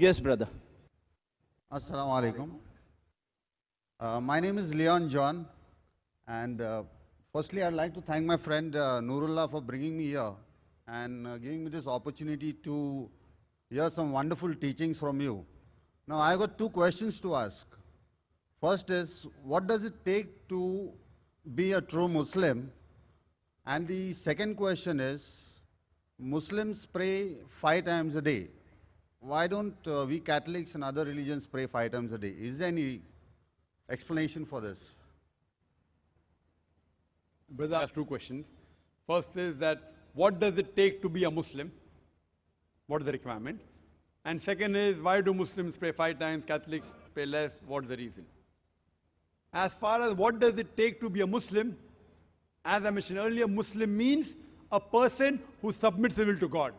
Yes, brother. Assalamu alaikum. My name is Leon John, and firstly, I'd like to thank my friend Nurullah for bringing me here and giving me this opportunity to hear some wonderful teachings from you. Now, I've got two questions to ask. First is, what does it take to be a true Muslim? And the second question is, Muslims pray 5 times a day. Why don't we Catholics and other religions pray 5 times a day? Is there any explanation for this? Brother has two questions. First is that what does it take to be a Muslim? What is the requirement? And second is, why do Muslims pray 5 times, Catholics pray less? What is the reason? As far as what does it take to be a Muslim, as I mentioned earlier, Muslim means a person who submits his will to God.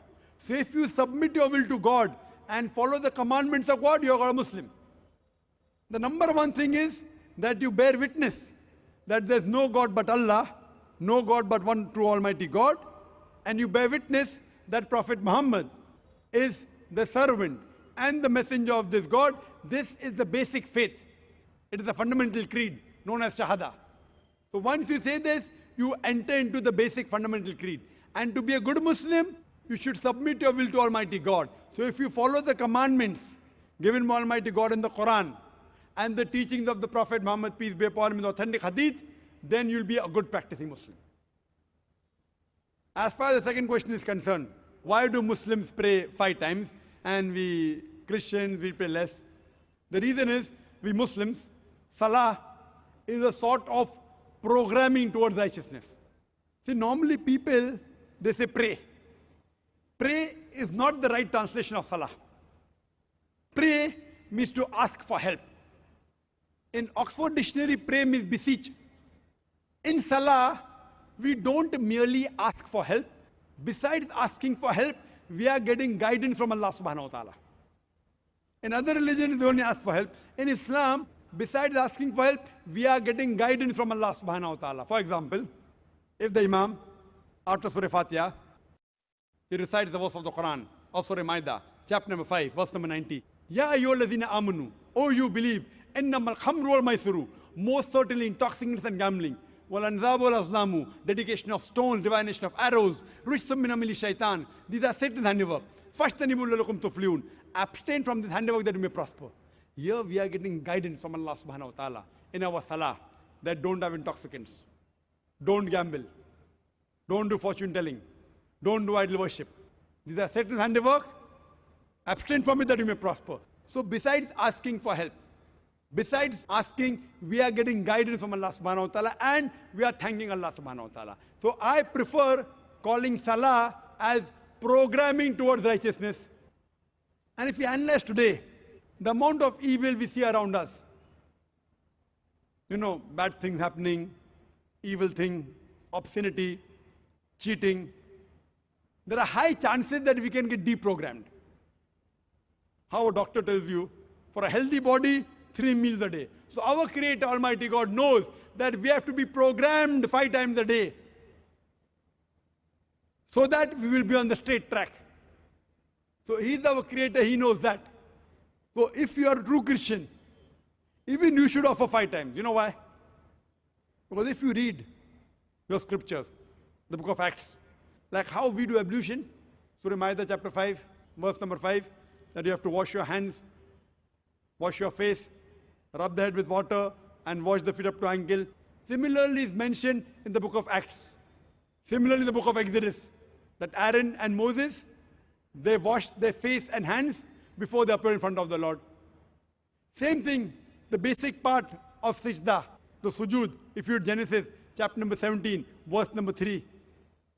So if you submit your will to God and follow the commandments of God, you are a Muslim. The number one thing is that you bear witness that there's no God but Allah, no God but one true Almighty God, and you bear witness that Prophet Muhammad is the servant and the messenger of this God. This is the basic faith. It is a fundamental creed known as Shahada. So once you say this, you enter into the basic fundamental creed. And to be a good Muslim, you should submit your will to Almighty God. So if you follow the commandments given by Almighty God in the Quran and the teachings of the Prophet Muhammad, peace be upon him, in the authentic hadith, then you'll be a good practicing Muslim. As far as the second question is concerned, why do Muslims pray 5 times and we Christians, we pray less? The reason is, we Muslims, Salah is a sort of programming towards righteousness. See, normally people, they say pray. Pray is not the right translation of Salah. Pray means to ask for help. In Oxford Dictionary, pray means beseech. In Salah, we don't merely ask for help. Besides asking for help, we are getting guidance from Allah subhanahu wa ta'ala. In other religions, we only ask for help. In Islam, besides asking for help, we are getting guidance from Allah subhanahu wa ta'ala. For example, if the Imam, after Surah Fatiha, he recites the verse of the Quran, of Surah Maida, chapter number 5, verse number 90. Ya ayyuhalladhina amanu, O you believe, innamal khamru wal maisuru, most certainly intoxicants and gambling, wal anzabu wal azlamu, dedication of stones, divination of arrows, rijsum min amali shaitan, these are Satan's handiwork. Fashtanibu lalakum tuflihun, abstain from this handiwork that you may prosper. Here we are getting guidance from Allah subhanahu wa ta'ala in our salah that don't have intoxicants, don't gamble, don't do fortune telling, don't do idol worship. These are Satan's handiwork. Abstain from it that you may prosper. So besides asking for help, besides asking, we are getting guidance from Allah subhanahu wa ta'ala and we are thanking Allah subhanahu wa ta'ala. So I prefer calling salah as programming towards righteousness. And if we analyze today, the amount of evil we see around us, bad things happening, evil thing, obscenity, cheating, there are high chances that we can get deprogrammed. How a doctor tells you, for a healthy body, 3 meals a day. So our Creator, Almighty God, knows that we have to be programmed 5 times a day so that we will be on the straight track. So He's our Creator, He knows that. So if you are a true Christian, even you should offer 5 times. You know why? Because if you read your scriptures, the book of Acts, like how we do ablution, Surah Maida chapter 5, verse number 5, that you have to wash your hands, wash your face, rub the head with water, and wash the feet up to ankle. Similarly is mentioned in the book of Acts. Similarly in the book of Exodus, that Aaron and Moses, they washed their face and hands before they appeared in front of the Lord. Same thing, the basic part of Sajda, the sujood, if you read Genesis chapter number 17, verse number 3.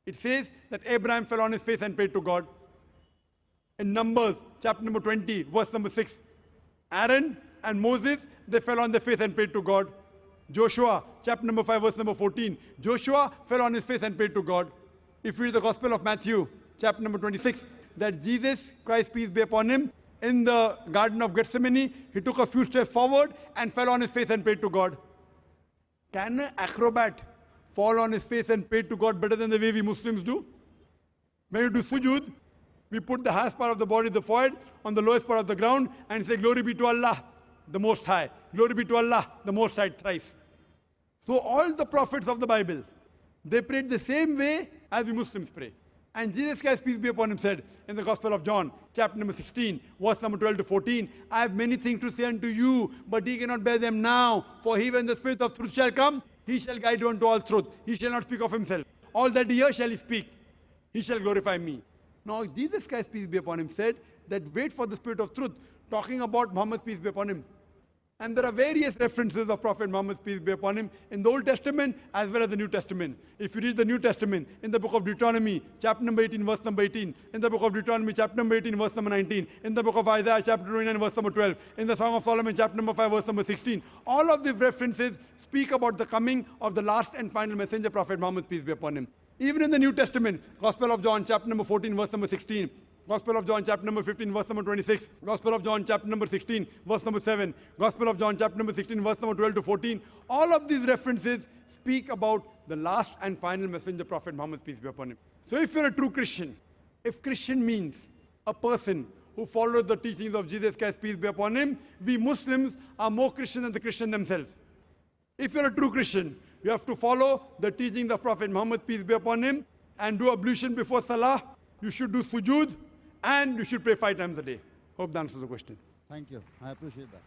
It says that Abraham fell on his face and prayed to God. In Numbers chapter number 20, verse number 6, Aaron and Moses, they fell on their face and prayed to God. Joshua chapter number 5, verse number 14, Joshua fell on his face and prayed to God. If you read the Gospel of Matthew chapter number 26, that Jesus Christ, peace be upon him, in the Garden of Gethsemane, he took a few steps forward and fell on his face and prayed to God. Can an acrobat fall on his face and pray to God better than the way we Muslims do? When you do sujood, We put the highest part of the body, the forehead, on the lowest part of the ground and say, Glory be to Allah, the Most High. Glory be to Allah, the Most High, thrice. So all the prophets of the Bible, they prayed the same way as we Muslims pray. And Jesus Christ, peace be upon him, said in the Gospel of John, chapter number 16, verse number 12 to 14, I have many things to say unto you, but ye cannot bear them now. For he, when the Spirit of truth shall come, he shall guide you unto all truth. He shall not speak of himself. All that he hears shall he speak. He shall glorify me. Now, Jesus Christ, peace be upon him, said that wait for the Spirit of truth, talking about Muhammad, peace be upon him. And there are various references of Prophet Muhammad, peace be upon him, in the Old Testament as well as the New Testament. If you read the New Testament, in the book of Deuteronomy, chapter number 18, verse number 18, in the book of Deuteronomy, chapter number 18, verse number 19, in the book of Isaiah, chapter 29, verse number 12, in the Song of Solomon, chapter number 5, verse number 16, all of these references speak about the coming of the last and final messenger, Prophet Muhammad, peace be upon him. Even in the New Testament, Gospel of John, chapter number 14, verse number 16, Gospel of John, chapter number 15, verse number 26, Gospel of John, chapter number 16, verse number 7, Gospel of John, chapter number 16, verse number 12 to 14, all of these references speak about the last and final messenger, Prophet Muhammad, peace be upon him. So if you're a true Christian, if Christian means a person who follows the teachings of Jesus Christ, peace be upon him, we Muslims are more Christian than the Christian themselves. If you're a true Christian, you have to follow the teachings of Prophet Muhammad, peace be upon him, and do ablution before Salah. You should do sujood, and you should pray 5 times a day. Hope that answers the question. Thank you. I appreciate that.